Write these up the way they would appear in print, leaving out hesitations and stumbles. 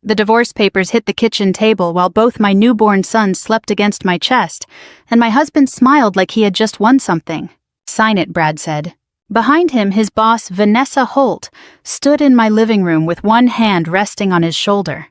The divorce papers hit the kitchen table while both my newborn sons slept against my chest, and my husband smiled like he had just won something. "Sign it," Brad said. Behind him, his boss, Vanessa Holt, stood in my living room with one hand resting on his shoulder.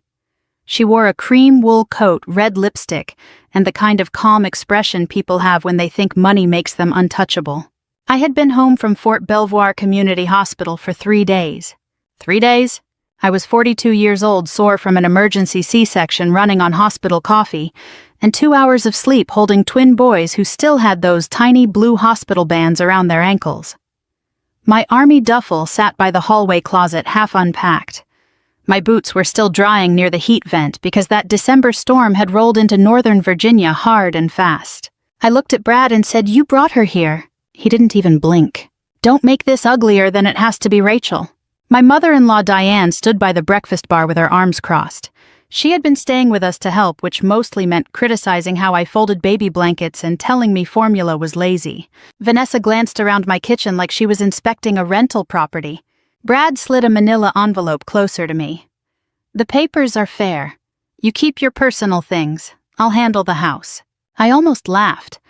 She wore a cream wool coat, red lipstick, and the kind of calm expression people have when they think money makes them untouchable. I had been home from Fort Belvoir Community Hospital for 3 days. 3 days? I was 42 years old, sore from an emergency C-section running on hospital coffee, and 2 hours of sleep holding twin boys who still had those tiny blue hospital bands around their ankles. My army duffel sat by the hallway closet half unpacked. My boots were still drying near the heat vent because that December storm had rolled into Northern Virginia hard and fast. I looked at Brad and said, "You brought her here." He didn't even blink. "Don't make this uglier than it has to be, Rachel." My mother-in-law Diane stood by the breakfast bar with her arms crossed. She had been staying with us to help, which mostly meant criticizing how I folded baby blankets and telling me formula was lazy. Vanessa glanced around my kitchen like she was inspecting a rental property. Brad slid a manila envelope closer to me. "The papers are fair. You keep your personal things. I'll handle the house." I almost laughed.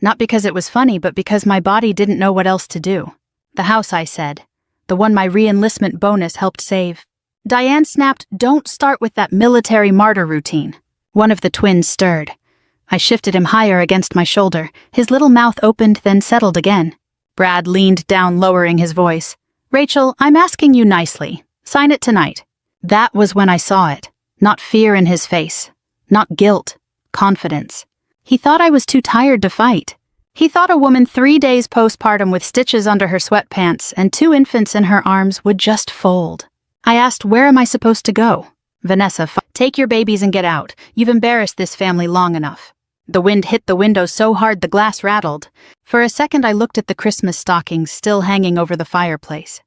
Not because it was funny, but because my body didn't know what else to do. "The house," I said. "The one my re-enlistment bonus helped save." Diane snapped, "Don't start with that military martyr routine." One of the twins stirred. I shifted him higher against my shoulder. His little mouth opened, then settled again. Brad leaned down, lowering his voice. "Rachel, I'm asking you nicely. Sign it tonight." That was when I saw it. Not fear in his face. Not guilt. Confidence. He thought I was too tired to fight. He thought a woman 3 days postpartum with stitches under her sweatpants and 2 infants in her arms would just fold. I asked, "Where am I supposed to go?" Vanessa, "Take your babies and get out. You've embarrassed this family long enough." The wind hit the window so hard the glass rattled. For a second I looked at the Christmas stockings still hanging over the fireplace.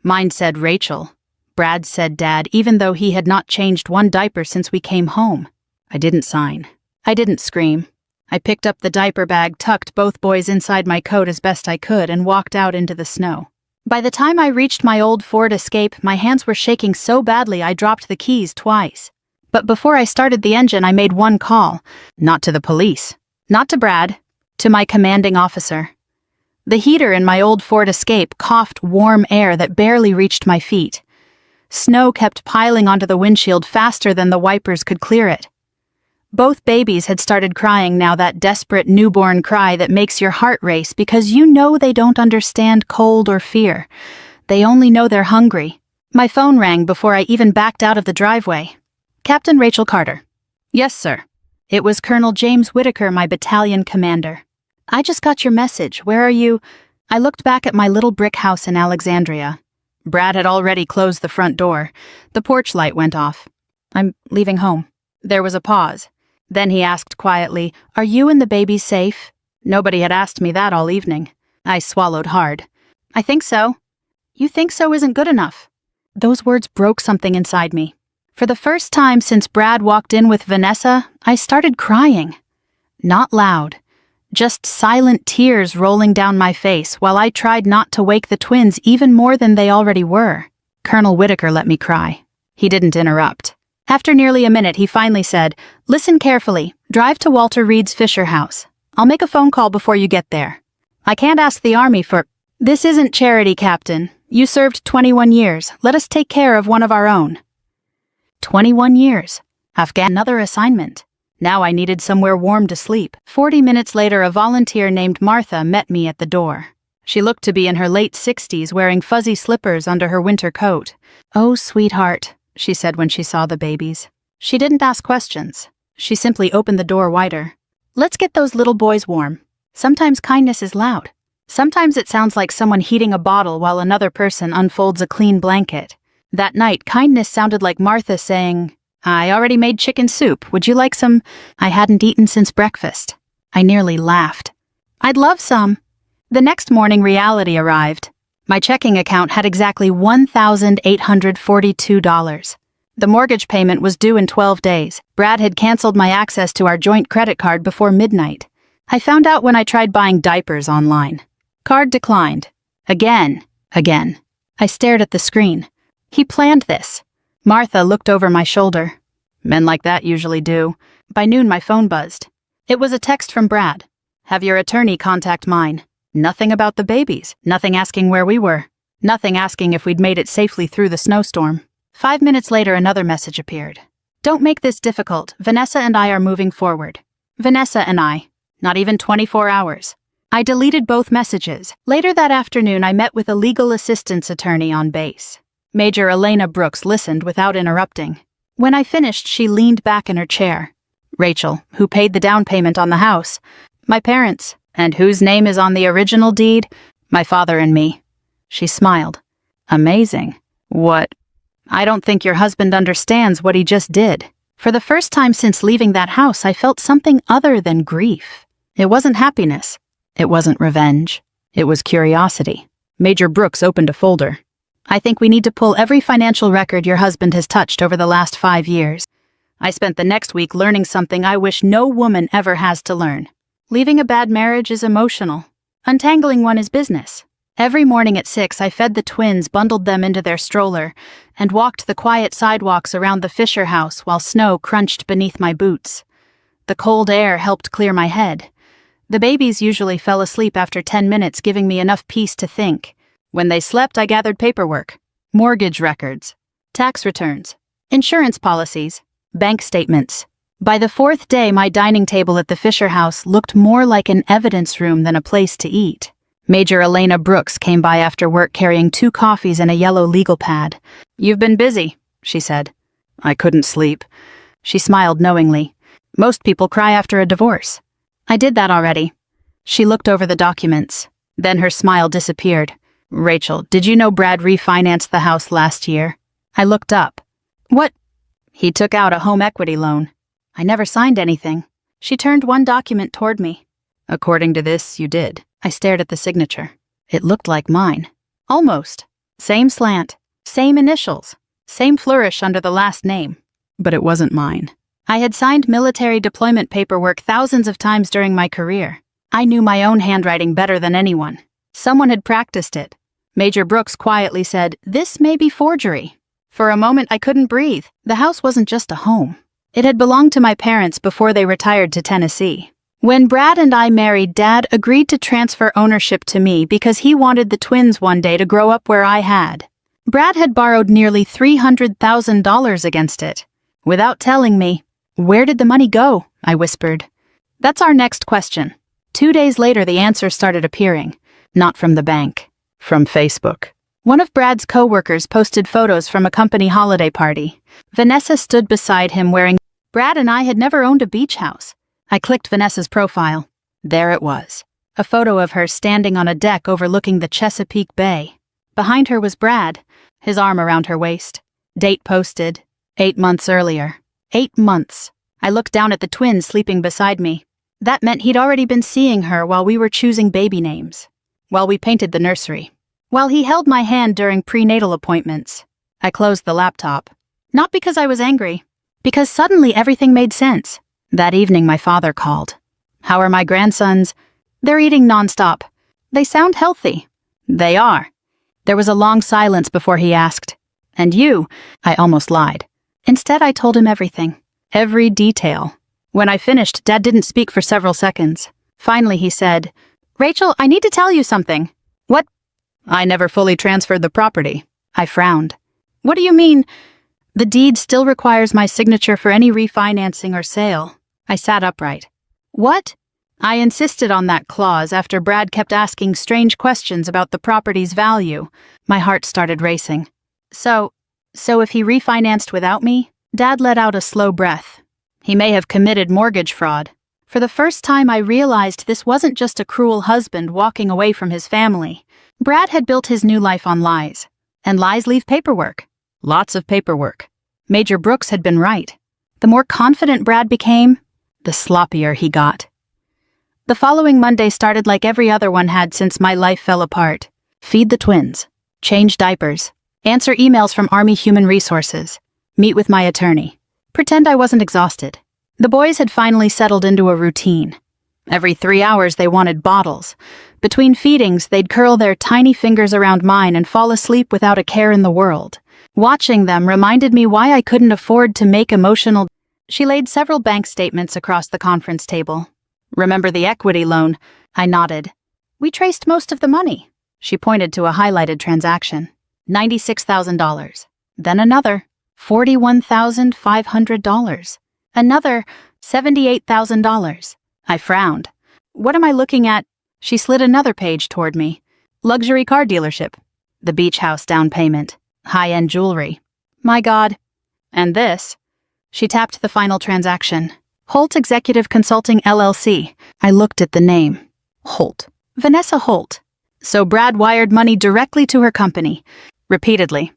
Mine said Rachel. Brad said Dad, even though he had not changed one diaper since we came home. I didn't sign. I didn't scream. I picked up the diaper bag, tucked both boys inside my coat as best I could, and walked out into the snow. By the time I reached my old Ford Escape, my hands were shaking so badly I dropped the keys twice. But before I started the engine, I made one call. Not to the police. Not to Brad. To my commanding officer. The heater in my old Ford Escape coughed warm air that barely reached my feet. Snow kept piling onto the windshield faster than the wipers could clear it. Both babies had started crying now, that desperate newborn cry that makes your heart race because you know they don't understand cold or fear. They only know they're hungry. My phone rang before I even backed out of the driveway. "Captain Rachel Carter." "Yes, sir." It was Colonel James Whitaker, my battalion commander. "I just got your message. Where are you?" I looked back at my little brick house in Alexandria. Brad had already closed the front door. The porch light went off. "I'm leaving home." There was a pause. Then he asked quietly, "Are you and the baby safe?" Nobody had asked me that all evening. I swallowed hard. "I think so." "You think so isn't good enough." Those words broke something inside me. For the first time since Brad walked in with Vanessa, I started crying. Not loud. Just silent tears rolling down my face while I tried not to wake the twins even more than they already were. Colonel Whitaker let me cry. He didn't interrupt. After nearly a minute, he finally said, "Listen carefully. Drive to Walter Reed's Fisher house. I'll make a phone call before you get there. I can't ask the Army for—" "This isn't charity, Captain. You served 21 years. Let us take care of one of our own." 21 years. Another assignment. Now I needed somewhere warm to sleep. 40 minutes later, a volunteer named Martha met me at the door. She looked to be in her late 60s, wearing fuzzy slippers under her winter coat. "Oh, sweetheart," she said when she saw the babies. She didn't ask questions. She simply opened the door wider. "Let's get those little boys warm. Sometimes kindness is loud. Sometimes it sounds like someone heating a bottle while another person unfolds a clean blanket. That night, kindness sounded like Martha saying, "I already made chicken soup. Would you like some?" I hadn't eaten since breakfast. I nearly laughed. "I'd love some." The next morning, reality arrived. My checking account had exactly $1,842. The mortgage payment was due in 12 days. Brad had canceled my access to our joint credit card before midnight. I found out when I tried buying diapers online. Card declined. Again. I stared at the screen. He planned this. Martha looked over my shoulder. Men like that usually do. By noon, my phone buzzed. It was a text from Brad. Have your attorney contact mine. Nothing about the babies. Nothing asking where we were. Nothing asking if we'd made it safely through the snowstorm. 5 minutes later, another message appeared. Don't make this difficult. Vanessa and I are moving forward. Vanessa and I. Not even 24 hours. I deleted both messages. Later that afternoon, I met with a legal assistance attorney on base. Major Elena Brooks listened without interrupting. When I finished, she leaned back in her chair. Rachel, who paid the down payment on the house. My parents. And whose name is on the original deed? My father and me. She smiled. Amazing. What? I don't think your husband understands what he just did. For the first time since leaving that house, I felt something other than grief. It wasn't happiness. It wasn't revenge. It was curiosity. Major Brooks opened a folder. I think we need to pull every financial record your husband has touched over the last 5 years. I spent the next week learning something I wish no woman ever has to learn. Leaving a bad marriage is emotional. Untangling one is business. Every morning at 6, I fed the twins, bundled them into their stroller, and walked the quiet sidewalks around the Fisher house while snow crunched beneath my boots. The cold air helped clear my head. The babies usually fell asleep after 10 minutes, giving me enough peace to think. When they slept, I gathered paperwork, mortgage records, tax returns, insurance policies, bank statements. By the 4th day, my dining table at the Fisher house looked more like an evidence room than a place to eat. Major Elena Brooks came by after work carrying 2 coffees and a yellow legal pad. You've been busy, she said. I couldn't sleep. She smiled knowingly. Most people cry after a divorce. I did that already. She looked over the documents. Then her smile disappeared. Rachel, did you know Brad refinanced the house last year? I looked up. What? He took out a home equity loan. I never signed anything. She turned one document toward me. According to this, you did. I stared at the signature. It looked like mine. Almost. Same slant. Same initials. Same flourish under the last name. But it wasn't mine. I had signed military deployment paperwork thousands of times during my career. I knew my own handwriting better than anyone. Someone had practiced it. Major Brooks quietly said, "This may be forgery." For a moment, I couldn't breathe. The house wasn't just a home. It had belonged to my parents before they retired to Tennessee. When Brad and I married, Dad agreed to transfer ownership to me because he wanted the twins one day to grow up where I had. Brad had borrowed nearly $300,000 against it. Without telling me, "Where did the money go?" I whispered. That's our next question. 2 days later, the answer started appearing. Not from the bank. From Facebook. One of Brad's coworkers posted photos from a company holiday party. Vanessa stood beside him wearing. Brad and I had never owned a beach house. I clicked Vanessa's profile. There it was. A photo of her standing on a deck overlooking the Chesapeake Bay. Behind her was Brad, his arm around her waist. Date posted. 8 months earlier. 8 months. I looked down at the twins sleeping beside me. That meant he'd already been seeing her while we were choosing baby names. While we painted the nursery. While he held my hand during prenatal appointments. I closed the laptop. Not because I was angry. Because suddenly everything made sense. That evening my father called. How are my grandsons? They're eating nonstop. They sound healthy. They are. There was a long silence before he asked. And you? I almost lied. Instead, I told him everything. Every detail. When I finished, Dad didn't speak for several seconds. Finally, he said, "Rachel, I need to tell you something." "What?" "I never fully transferred the property." I frowned. "What do you mean?" "The deed still requires my signature for any refinancing or sale." I sat upright. "What?" I insisted on that clause after Brad kept asking strange questions about the property's value. My heart started racing. So if he refinanced without me? Dad let out a slow breath. He may have committed mortgage fraud. For the first time, I realized this wasn't just a cruel husband walking away from his family. Brad had built his new life on lies. And lies leave paperwork. Lots of paperwork. Major Brooks had been right. The more confident Brad became, the sloppier he got. The following Monday started like every other one had since my life fell apart. Feed the twins. Change diapers. Answer emails from Army Human Resources. Meet with my attorney. Pretend I wasn't exhausted. The boys had finally settled into a routine. Every 3 hours they wanted bottles. Between feedings, they'd curl their tiny fingers around mine and fall asleep without a care in the world. Watching them reminded me why I couldn't afford to make emotional. She laid several bank statements across the conference table. Remember the equity loan? I nodded. We traced most of the money. She pointed to a highlighted transaction. $96,000. Then another. $41,500. Another. $78,000. I frowned. What am I looking at? She slid another page toward me. Luxury car dealership. The beach house down payment. High-end jewelry. My God. And this? She tapped the final transaction. Holt Executive Consulting LLC. I looked at the name. Holt. Vanessa Holt. So Brad wired money directly to her company. Repeatedly.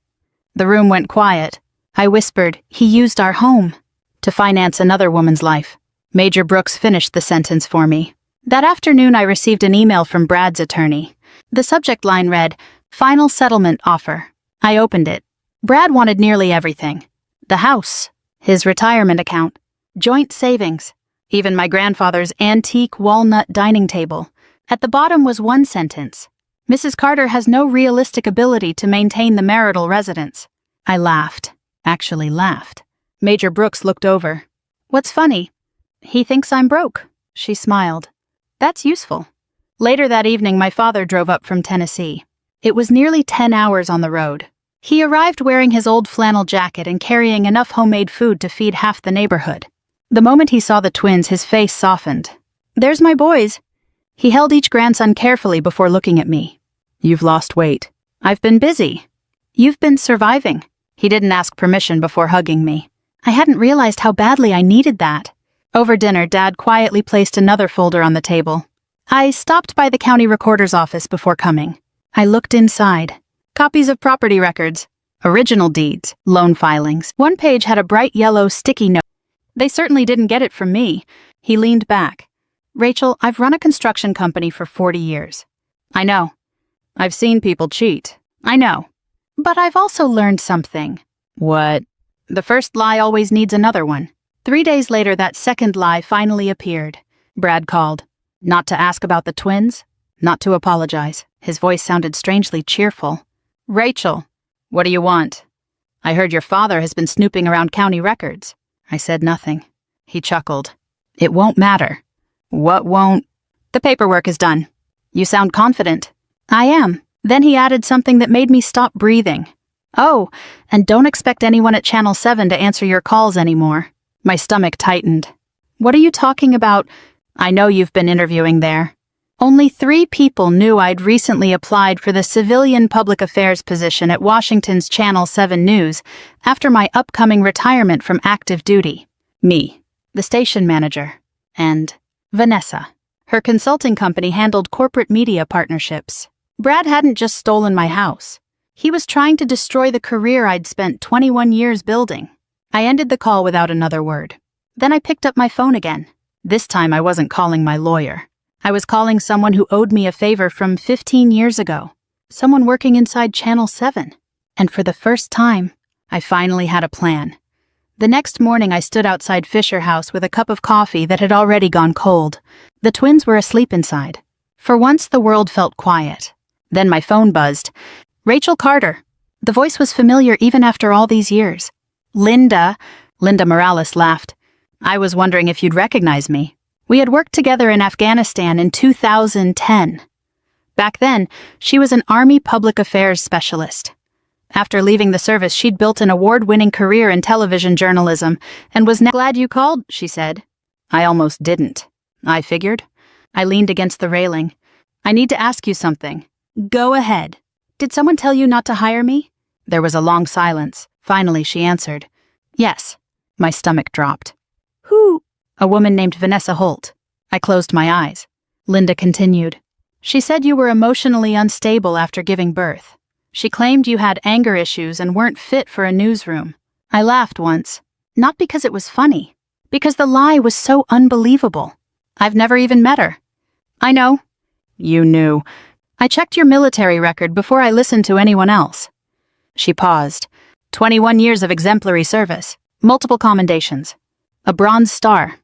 The room went quiet. I whispered, he used our home to finance another woman's life. Major Brooks finished the sentence for me. That afternoon I received an email from Brad's attorney. The subject line read, Final Settlement Offer. I opened it. Brad wanted nearly everything. The house, his retirement account, joint savings, even my grandfather's antique walnut dining table. At the bottom was one sentence. Mrs. Carter has no realistic ability to maintain the marital residence. I laughed. Actually laughed. Major Brooks looked over. What's funny? He thinks I'm broke. She smiled. That's useful. Later that evening, my father drove up from Tennessee. It was nearly 10 hours on the road. He arrived wearing his old flannel jacket and carrying enough homemade food to feed half the neighborhood. The moment he saw the twins, his face softened. There's my boys. He held each grandson carefully before looking at me. You've lost weight. I've been busy. You've been surviving. He didn't ask permission before hugging me. I hadn't realized how badly I needed that. Over dinner, Dad quietly placed another folder on the table. I stopped by the county recorder's office before coming. I looked inside. Copies of property records, original deeds, loan filings. One page had a bright yellow sticky note. They certainly didn't get it from me. He leaned back. Rachel, I've run a construction company for 40 years. I know. I've seen people cheat. I know. But I've also learned something. What? The first lie always needs another one. 3 days later, that second lie finally appeared. Brad called. Not to ask about the twins, not to apologize. His voice sounded strangely cheerful. Rachel, what do you want? I heard your father has been snooping around county records. I said nothing. He chuckled. It won't matter. What won't? The paperwork is done. You sound confident. I am. Then he added something that made me stop breathing. Oh, and don't expect anyone at Channel 7 to answer your calls anymore. My stomach tightened. What are you talking about? I know you've been interviewing there. Only 3 people knew I'd recently applied for the civilian public affairs position at Washington's Channel 7 News after my upcoming retirement from active duty. Me, the station manager, and Vanessa. Her consulting company handled corporate media partnerships. Brad hadn't just stolen my house. He was trying to destroy the career I'd spent 21 years building. I ended the call without another word. Then I picked up my phone again. This time I wasn't calling my lawyer. I was calling someone who owed me a favor from 15 years ago. Someone working inside Channel 7. And for the first time, I finally had a plan. The next morning I stood outside Fisher House with a cup of coffee that had already gone cold. The twins were asleep inside. For once the world felt quiet. Then my phone buzzed. Rachel Carter. The voice was familiar even after all these years. Linda Morales laughed. I was wondering if you'd recognize me. We had worked together in Afghanistan in 2010. Back then, she was an Army public affairs specialist. After leaving the service, she'd built an award-winning career in television journalism and was glad you called, she said. I almost didn't. I figured. I leaned against the railing. I need to ask you something. Go ahead. Did someone tell you not to hire me? There was a long silence. Finally, she answered. Yes. My stomach dropped. Who? A woman named Vanessa Holt. I closed my eyes. Linda continued. She said you were emotionally unstable after giving birth. She claimed you had anger issues and weren't fit for a newsroom. I laughed once. Not because it was funny. Because the lie was so unbelievable. I've never even met her. I know. You knew. I checked your military record before I listened to anyone else. She paused. 21 years of exemplary service. Multiple commendations. A Bronze Star.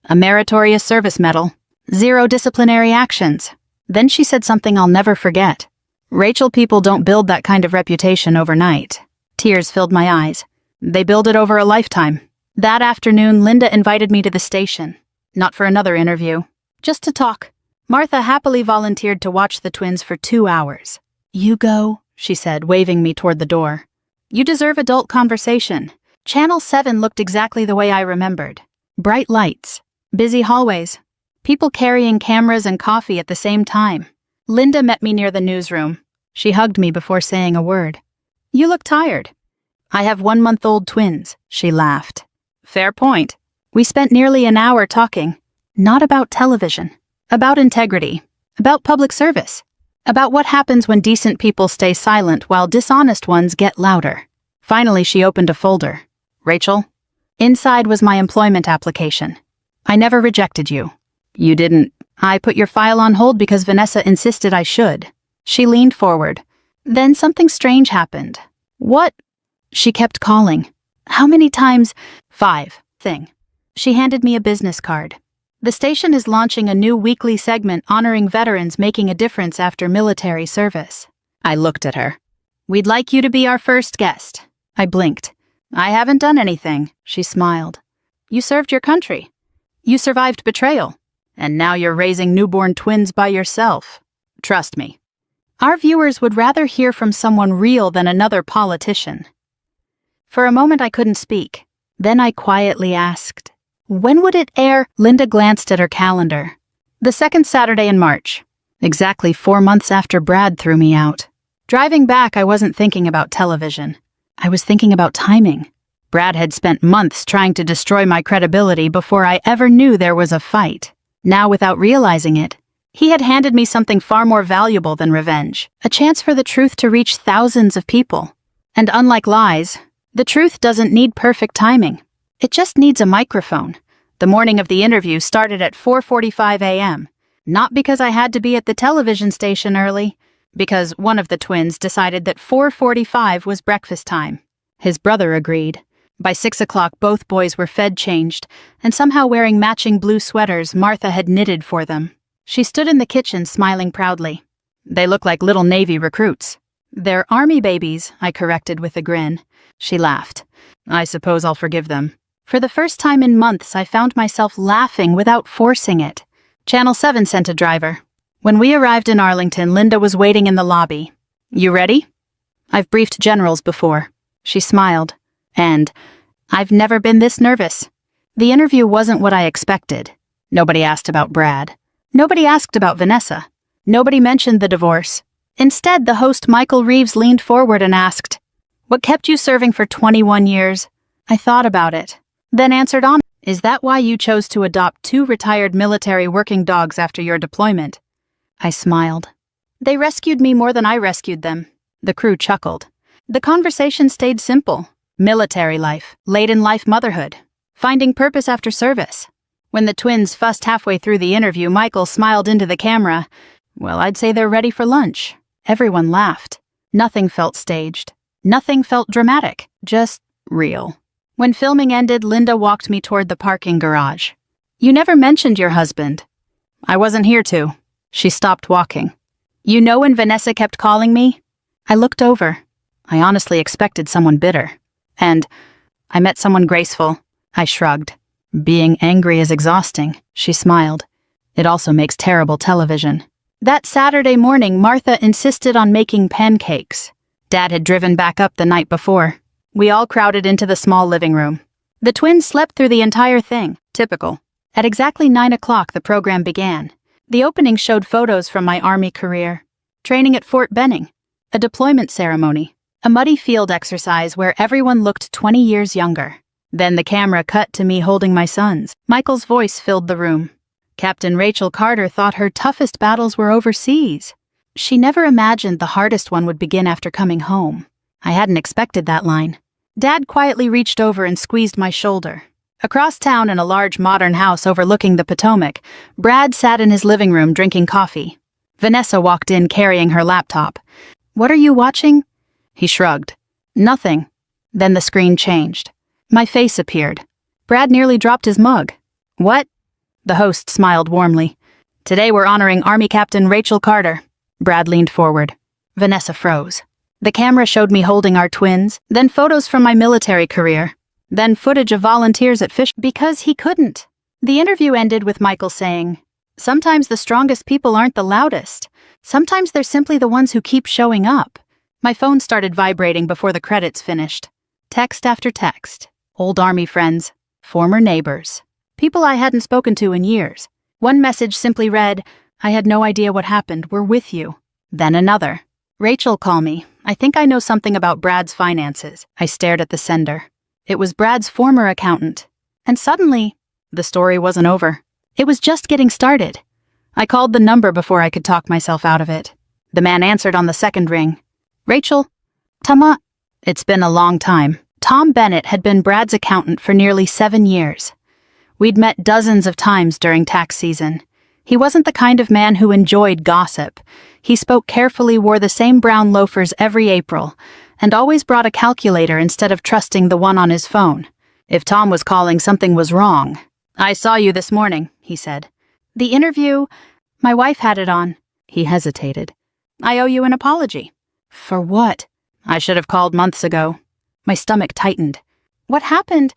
A Meritorious Service Medal. 0 disciplinary actions. Then she said something I'll never forget. Rachel, people don't build that kind of reputation overnight. Tears filled my eyes. They build it over a lifetime. That afternoon, Linda invited me to the station. Not for another interview. Just to talk. Martha happily volunteered to watch the twins for 2 hours. "You go," she said, waving me toward the door. "You deserve adult conversation." Channel 7 looked exactly the way I remembered. Bright lights, busy hallways, people carrying cameras and coffee at the same time. Linda met me near the newsroom. She hugged me before saying a word. "You look tired." "I have 1-month-old twins," she laughed. "Fair point." We spent nearly an hour talking. Not about television. About integrity. About public service. About what happens when decent people stay silent while dishonest ones get louder. Finally, she opened a folder. "Rachel?" Inside was my employment application. "I never rejected you." "You didn't." "I put your file on hold because Vanessa insisted I should." She leaned forward. "Then something strange happened." "What?" She kept calling. "How many times?" "5. Thing." She handed me a business card. "The station is launching a new weekly segment honoring veterans making a difference after military service." I looked at her. "We'd like you to be our first guest." I blinked. "I haven't done anything," she smiled. "You served your country. You survived betrayal. And now you're raising newborn twins by yourself. Trust me. Our viewers would rather hear from someone real than another politician." For a moment I couldn't speak. Then I quietly asked, "When would it air?" Linda glanced at her calendar. "The second Saturday in March. Exactly 4 months after Brad threw me out." Driving back, I wasn't thinking about television. I was thinking about timing. Brad had spent months trying to destroy my credibility before I ever knew there was a fight. Now, without realizing it, he had handed me something far more valuable than revenge, a chance for the truth to reach thousands of people. And unlike lies, the truth doesn't need perfect timing. It just needs a microphone. The morning of the interview started at 4:45 a.m., not because I had to be at the television station early, because one of the twins decided that 4:45 was breakfast time. His brother agreed. By 6 o'clock, both boys were fed, changed, and somehow wearing matching blue sweaters Martha had knitted for them. She stood in the kitchen, smiling proudly. "They look like little Navy recruits." "They're Army babies," I corrected with a grin. She laughed. "I suppose I'll forgive them." For the first time in months, I found myself laughing without forcing it. Channel 7 sent a driver. When we arrived in Arlington, Linda was waiting in the lobby. "You ready?" "I've briefed generals before." She smiled. "And I've never been this nervous." The interview wasn't what I expected. Nobody asked about Brad. Nobody asked about Vanessa. Nobody mentioned the divorce. Instead, the host Michael Reeves leaned forward and asked, "What kept you serving for 21 years? I thought about it, then answered on, "Is that why you chose to adopt 2 retired military working dogs after your deployment?" I smiled. "They rescued me more than I rescued them." The crew chuckled. The conversation stayed simple. Military life, late-in-life motherhood, finding purpose after service. When the twins fussed halfway through the interview, Michael smiled into the camera. "Well, I'd say they're ready for lunch." Everyone laughed. Nothing felt staged. Nothing felt dramatic. Just real. When filming ended, Linda walked me toward the parking garage. "You never mentioned your husband." "I wasn't here to." She stopped walking. "You know when Vanessa kept calling me?" I looked over. I honestly expected someone bitter. "And I met someone graceful." I shrugged. "Being angry is exhausting," she smiled. "It also makes terrible television." That Saturday morning, Martha insisted on making pancakes. Dad had driven back up the night before. We all crowded into the small living room. The twins slept through the entire thing. Typical. At exactly 9 o'clock, the program began. The opening showed photos from my Army career. Training at Fort Benning. A deployment ceremony. A muddy field exercise where everyone looked 20 years younger. Then the camera cut to me holding my sons. Michael's voice filled the room. Captain Rachel Carter thought her toughest battles were overseas. She never imagined the hardest one would begin after coming home. I hadn't expected that line. Dad quietly reached over and squeezed my shoulder. Across town in a large modern house overlooking the Potomac, Brad sat in his living room drinking coffee. Vanessa walked in carrying her laptop. "What are you watching?" He shrugged. "Nothing." Then the screen changed. My face appeared. Brad nearly dropped his mug. "What?" The host smiled warmly. "Today we're honoring Army Captain Rachel Carter." Brad leaned forward. Vanessa froze. The camera showed me holding our twins, then photos from my military career, then footage of volunteers at fish because he couldn't. The interview ended with Michael saying, "Sometimes the strongest people aren't the loudest. Sometimes they're simply the ones who keep showing up." My phone started vibrating before the credits finished. Text after text. Old army friends, former neighbors, people I hadn't spoken to in years. One message simply read, "I had no idea what happened, we're with you." Then another. "Rachel, call me. I think I know something about Brad's finances." I stared at the sender. It was Brad's former accountant. And suddenly, the story wasn't over. It was just getting started. I called the number before I could talk myself out of it. The man answered on the second ring. "Rachel, Tama." It's been a long time. Tom Bennett had been Brad's accountant for nearly 7 years. We'd met dozens of times during tax season. He wasn't the kind of man who enjoyed gossip. He spoke carefully, wore the same brown loafers every April, and always brought a calculator instead of trusting the one on his phone. If Tom was calling, something was wrong. "I saw you this morning," he said. "The interview, my wife had it on." He hesitated. "I owe you an apology." "For what?" "I should have called months ago." My stomach tightened. "What happened?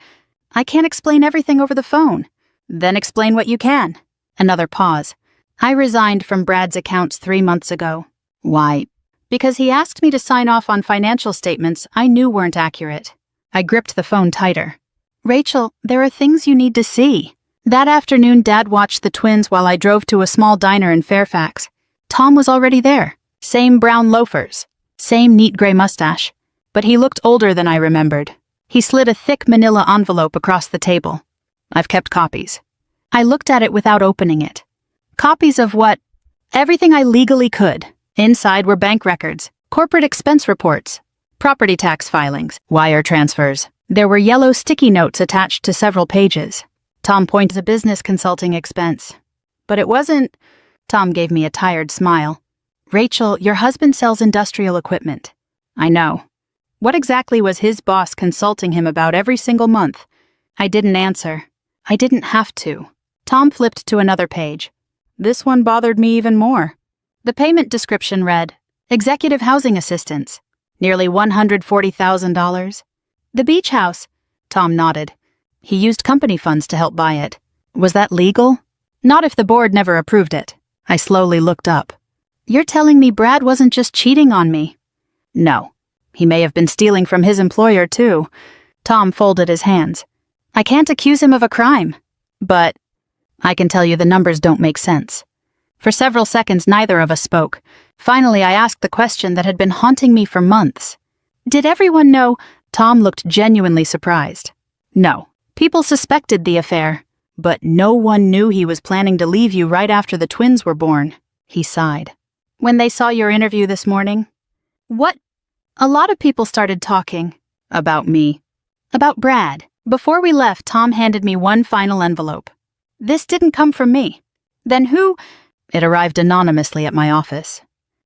I can't explain everything over the phone." "Then explain what you can." Another pause. "I resigned from Brad's accounts 3 months ago." "Why?" "Because he asked me to sign off on financial statements I knew weren't accurate." I gripped the phone tighter. "Rachel, there are things you need to see." That afternoon, Dad watched the twins while I drove to a small diner in Fairfax. Tom was already there. Same brown loafers. Same neat gray mustache. But he looked older than I remembered. He slid a thick manila envelope across the table. "I've kept copies." I looked at it without opening it. Copies of what? Everything I legally could. Inside were bank records, corporate expense reports, property tax filings, wire transfers. There were yellow sticky notes attached to several pages. Tom pointed to a business consulting expense. "But it wasn't..." Tom gave me a tired smile. "Rachel, your husband sells industrial equipment." "I know." What exactly was his boss consulting him about every single month? I didn't answer. I didn't have to. Tom flipped to another page. This one bothered me even more. The payment description read, "Executive Housing Assistance, nearly $140,000. The beach house." Tom nodded. He used company funds to help buy it. Was that legal? Not if the board never approved it. I slowly looked up. "You're telling me Brad wasn't just cheating on me?" "No. He may have been stealing from his employer, too." Tom folded his hands. "I can't accuse him of a crime. But I can tell you the numbers don't make sense." For several seconds, neither of us spoke. Finally, I asked the question that had been haunting me for months. "Did everyone know?" Tom looked genuinely surprised. "No. People suspected the affair, but no one knew he was planning to leave you right after the twins were born." He sighed. "When they saw your interview this morning?" "What?" "A lot of people started talking." "About me?" "About Brad." Before we left, Tom handed me one final envelope. "This didn't come from me." "Then who?" "It arrived anonymously at my office."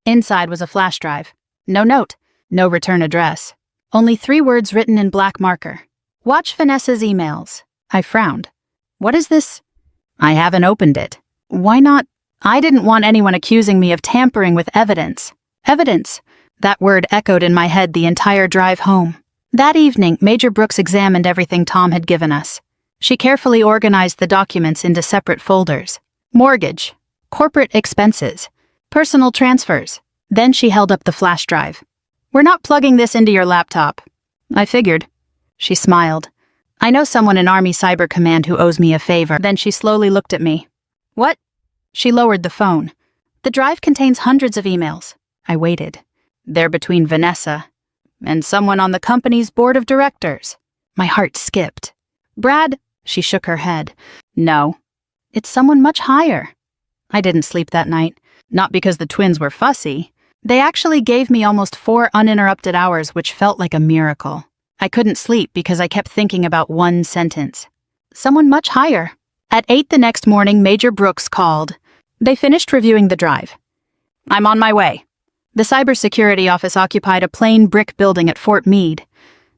Inside was a flash drive. No note, no return address. Only 3 words written in black marker. "Watch Vanessa's emails." I frowned. "What is this?" "I haven't opened it." "Why not?" I didn't want anyone accusing me of tampering with evidence. Evidence. That word echoed in my head the entire drive home. That evening, Major Brooks examined everything Tom had given us. She carefully organized the documents into separate folders. Mortgage, corporate expenses, personal transfers. Then she held up the flash drive. "We're not plugging this into your laptop." "I figured." She smiled. "I know someone in Army Cyber Command who owes me a favor." Then she slowly looked at me. "What?" She lowered the phone. "The drive contains hundreds of emails." I waited. "They're between Vanessa and someone on the company's board of directors." My heart skipped. "Brad," she shook her head. "No. It's someone much higher." I didn't sleep that night. Not because the twins were fussy. They actually gave me almost 4 uninterrupted hours, which felt like a miracle. I couldn't sleep because I kept thinking about one sentence. Someone much higher. At 8 the next morning, Major Brooks called. They finished reviewing the drive. "I'm on my way." The cybersecurity office occupied a plain brick building at Fort Meade.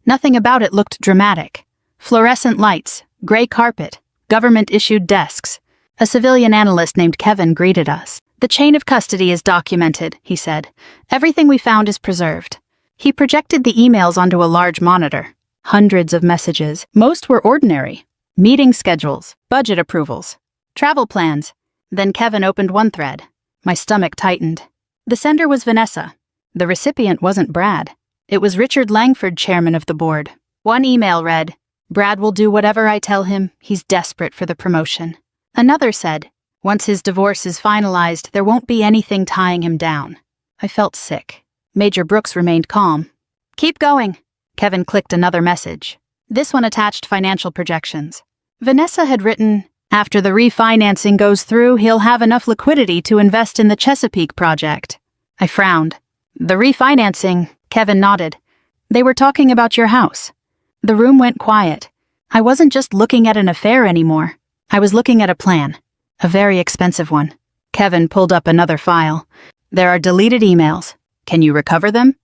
Nothing about it looked dramatic. Fluorescent lights, gray carpet, government-issued desks. A civilian analyst named Kevin greeted us. "The chain of custody is documented," he said. "Everything we found is preserved." He projected the emails onto a large monitor. Hundreds of messages. Most were ordinary. Meeting schedules, budget approvals, travel plans. Then Kevin opened one thread. My stomach tightened. The sender was Vanessa. The recipient wasn't Brad. It was Richard Langford, chairman of the board. One email read, "Brad will do whatever I tell him. He's desperate for the promotion." Another said, "Once his divorce is finalized, there won't be anything tying him down." I felt sick. Major Brooks remained calm. "Keep going." Kevin clicked another message. This one attached financial projections. Vanessa had written, "After the refinancing goes through, he'll have enough liquidity to invest in the Chesapeake project." I frowned. "The refinancing," Kevin nodded. "They were talking about your house." The room went quiet. I wasn't just looking at an affair anymore. I was looking at a plan. A very expensive one. Kevin pulled up another file. "There are deleted emails. Can you recover them?"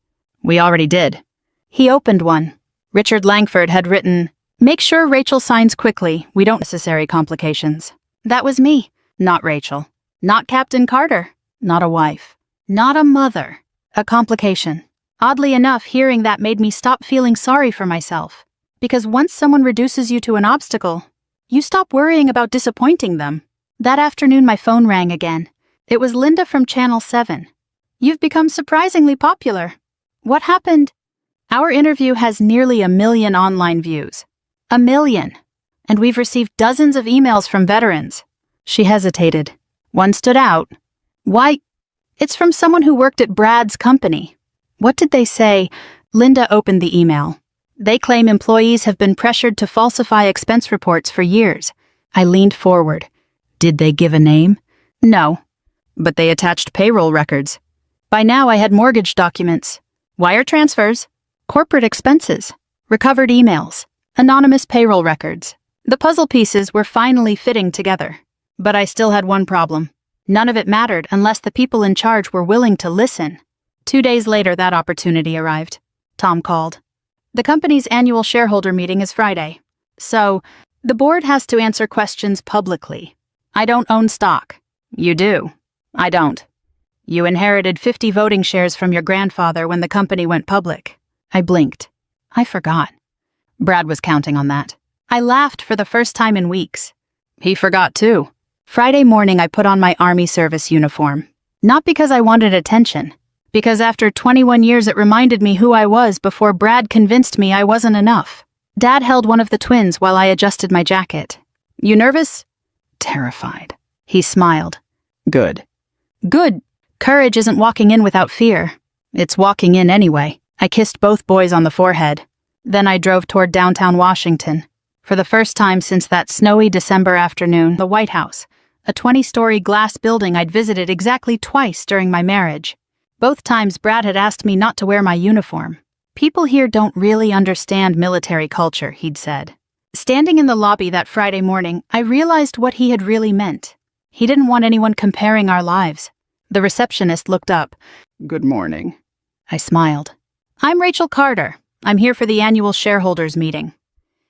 "We already did." He opened one. Richard Langford had written, "Make sure Rachel signs quickly. We don't necessary complications." That was me, not Rachel. Not Captain Carter. Not a wife. Not a mother. A complication. Oddly enough, hearing that made me stop feeling sorry for myself. Because once someone reduces you to an obstacle, you stop worrying about disappointing them. That afternoon my phone rang again. It was Linda from Channel 7. "You've become surprisingly popular." "What happened?" "Our interview has nearly 1 million online views." 1 million. "And we've received dozens of emails from veterans." She hesitated. One stood out. "Why? It's from someone who worked at Brad's company." "What did they say?" Linda opened the email. "They claim employees have been pressured to falsify expense reports for years." I leaned forward. "Did they give a name?" "No." "But they attached payroll records." By now I had mortgage documents, wire transfers, corporate expenses, recovered emails, anonymous payroll records. The puzzle pieces were finally fitting together. But I still had one problem. None of it mattered unless the people in charge were willing to listen. 2 days later, that opportunity arrived. Tom called. "The company's annual shareholder meeting is Friday. So, the board has to answer questions publicly. I don't own stock." "You do." "I don't." "You inherited 50 voting shares from your grandfather when the company went public." I blinked. I forgot. Brad was counting on that. I laughed for the first time in weeks. He forgot too. Friday morning I put on my Army service uniform. Not because I wanted attention. Because after 21 years it reminded me who I was before Brad convinced me I wasn't enough. Dad held one of the twins while I adjusted my jacket. "You nervous?" "Terrified." He smiled. "Good." "Good. Courage isn't walking in without fear. It's walking in anyway." I kissed both boys on the forehead. Then I drove toward downtown Washington. For the first time since that snowy December afternoon, the White House, a 20-story glass building I'd visited exactly twice during my marriage. Both times Brad had asked me not to wear my uniform. "People here don't really understand military culture," he'd said. Standing in the lobby that Friday morning, I realized what he had really meant. He didn't want anyone comparing our lives. The receptionist looked up. "Good morning." I smiled. "I'm Rachel Carter. I'm here for the annual shareholders meeting."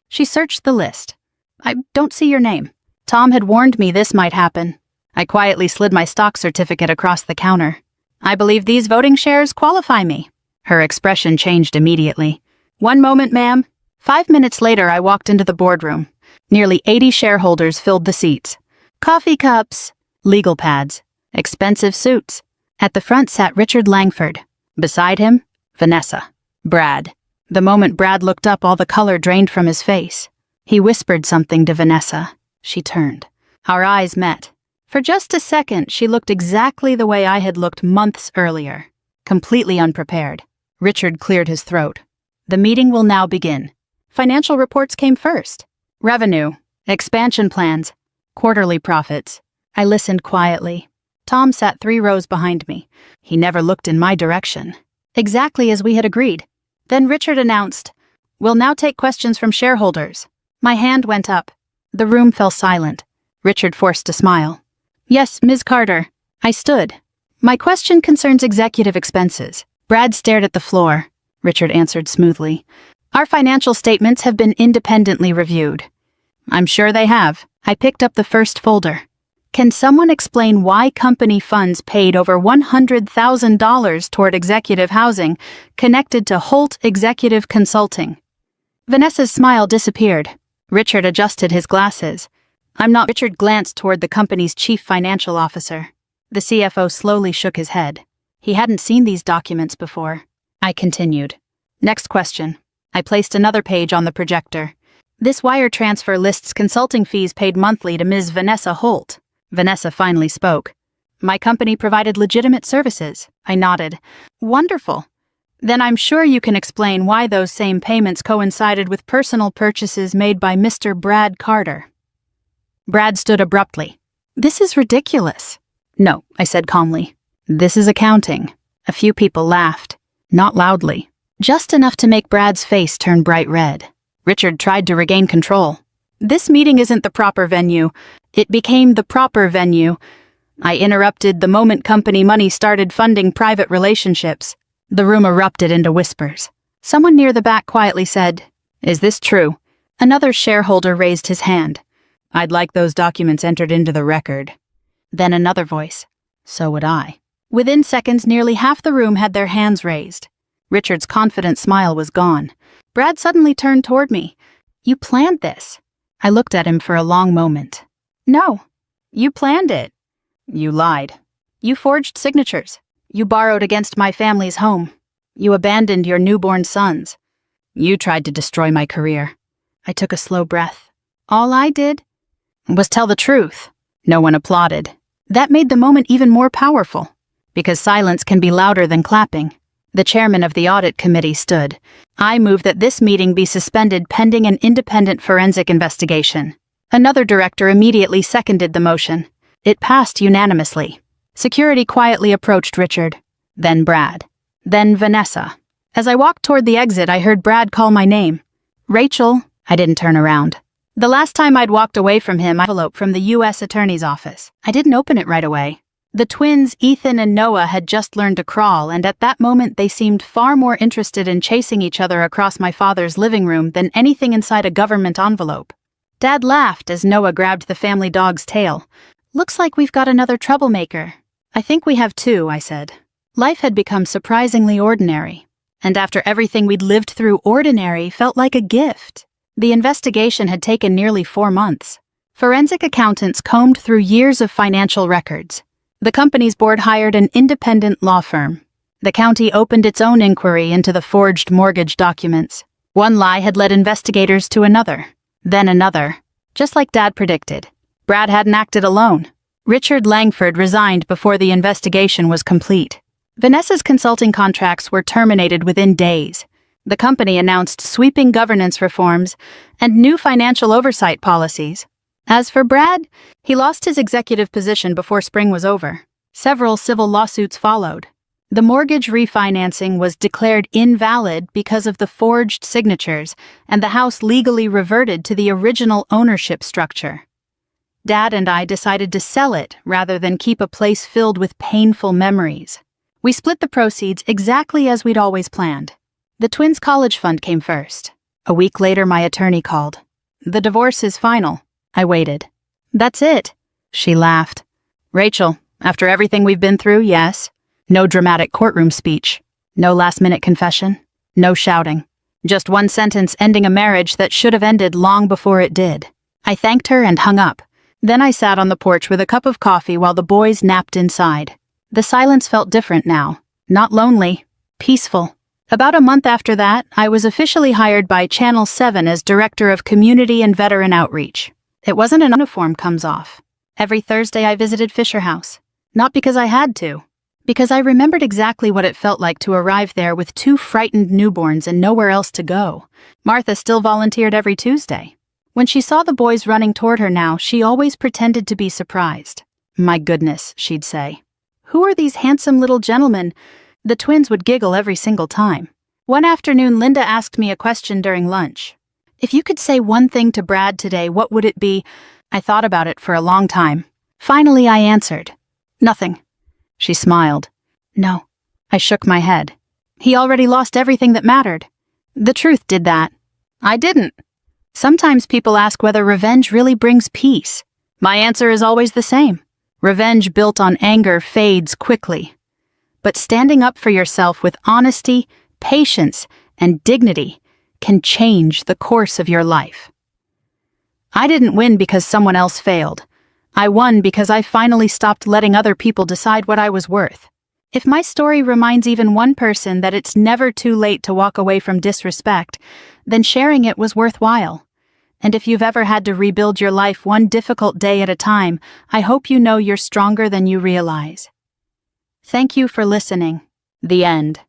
She searched the list. "I don't see your name." Tom had warned me this might happen. I quietly slid my stock certificate across the counter. "I believe these voting shares qualify me." Her expression changed immediately. "One moment, ma'am." 5 minutes later, I walked into the boardroom. Nearly 80 shareholders filled the seats. Coffee cups, legal pads, expensive suits. At the front sat Richard Langford. Beside him, Vanessa. Brad. The moment Brad looked up, all the color drained from his face. He whispered something to Vanessa. She turned. Our eyes met. For just a second, she looked exactly the way I had looked months earlier. Completely unprepared. Richard cleared his throat. "The meeting will now begin." Financial reports came first. Revenue, expansion plans, quarterly profits. I listened quietly. Tom sat 3 rows behind me. He never looked in my direction. Exactly as we had agreed. Then Richard announced, "We'll now take questions from shareholders." My hand went up. The room fell silent. Richard forced a smile. "Yes, Ms. Carter." I stood. "My question concerns executive expenses." Brad stared at the floor. Richard answered smoothly. "Our financial statements have been independently reviewed." "I'm sure they have." I picked up the first folder. Can someone explain why company funds paid over $100,000 toward executive housing connected to Holt Executive Consulting? Vanessa's smile disappeared. Richard adjusted his glasses. I'm not. Richard glanced toward the company's chief financial officer. The CFO slowly shook his head. He hadn't seen these documents before. I continued. Next question. I placed another page on the projector. This wire transfer lists consulting fees paid monthly to Ms. Vanessa Holt. Vanessa finally spoke. My company provided legitimate services. I nodded. Wonderful. Then I'm sure you can explain why those same payments coincided with personal purchases made by Mr. Brad Carter. Brad stood abruptly. This is ridiculous. No, I said calmly. This is accounting. A few people laughed. Not loudly. Just enough to make Brad's face turn bright red. Richard tried to regain control. This meeting isn't the proper venue. It became the proper venue. I interrupted the moment company money started funding private relationships. The room erupted into whispers. Someone near the back quietly said, Is this true? Another shareholder raised his hand. I'd like those documents entered into the record. Then another voice. So would I. Within seconds, nearly half the room had their hands raised. Richard's confident smile was gone. Brad suddenly turned toward me. You planned this. I looked at him for a long moment. No, you planned it. You lied. You forged signatures. You borrowed against my family's home. You abandoned your newborn sons. You tried to destroy my career. I took a slow breath. All I did was tell the truth. No one applauded. That made the moment even more powerful, because silence can be louder than clapping. The chairman of the audit committee stood. I moved that this meeting be suspended pending an independent forensic investigation. Another director immediately seconded the motion. It passed unanimously. Security quietly approached Richard, then Brad, then Vanessa. As I walked toward the exit, I heard Brad call my name. Rachel. I didn't turn around. The last time I'd walked away from him, an envelope from the U.S. Attorney's Office. I didn't open it right away. The twins, Ethan and Noah, had just learned to crawl, and at that moment they seemed far more interested in chasing each other across my father's living room than anything inside a government envelope. Dad laughed as Noah grabbed the family dog's tail. Looks like we've got another troublemaker. I think we have two, I said. Life had become surprisingly ordinary, and after everything we'd lived through, ordinary felt like a gift. The investigation had taken nearly 4 months. Forensic accountants combed through years of financial records. The company's board hired an independent law firm. The county opened its own inquiry into the forged mortgage documents. One lie had led investigators to another, then another. Just like Dad predicted, Brad hadn't acted alone. Richard Langford resigned before the investigation was complete. Vanessa's consulting contracts were terminated within days. The company announced sweeping governance reforms and new financial oversight policies. As for Brad, he lost his executive position before spring was over. Several civil lawsuits followed. The mortgage refinancing was declared invalid because of the forged signatures, and the house legally reverted to the original ownership structure. Dad and I decided to sell it rather than keep a place filled with painful memories. We split the proceeds exactly as we'd always planned. The twins' college fund came first. A week later, my attorney called. The divorce is final. I waited. That's it. She laughed. Rachel, after everything we've been through, yes. No dramatic courtroom speech. No last-minute confession. No shouting. Just one sentence ending a marriage that should have ended long before it did. I thanked her and hung up. Then I sat on the porch with a cup of coffee while the boys napped inside. The silence felt different now. Not lonely. Peaceful. About a month after that, I was officially hired by Channel 7 as Director of Community and Veteran Outreach. It wasn't an uniform comes off. Every Thursday I visited Fisher House. Not because I had to. Because I remembered exactly what it felt like to arrive there with 2 frightened newborns and nowhere else to go. Martha still volunteered every Tuesday. When she saw the boys running toward her now, she always pretended to be surprised. My goodness, she'd say. Who are these handsome little gentlemen? The twins would giggle every single time. One afternoon, Linda asked me a question during lunch. If you could say one thing to Brad today, what would it be? I thought about it for a long time. Finally, I answered. Nothing. She smiled. No. I shook my head. He already lost everything that mattered. The truth did that. I didn't. Sometimes people ask whether revenge really brings peace. My answer is always the same. Revenge built on anger fades quickly. But standing up for yourself with honesty, patience, and dignity can change the course of your life. I didn't win because someone else failed. I won because I finally stopped letting other people decide what I was worth. If my story reminds even one person that it's never too late to walk away from disrespect, then sharing it was worthwhile. And if you've ever had to rebuild your life one difficult day at a time, I hope you know you're stronger than you realize. Thank you for listening. The end.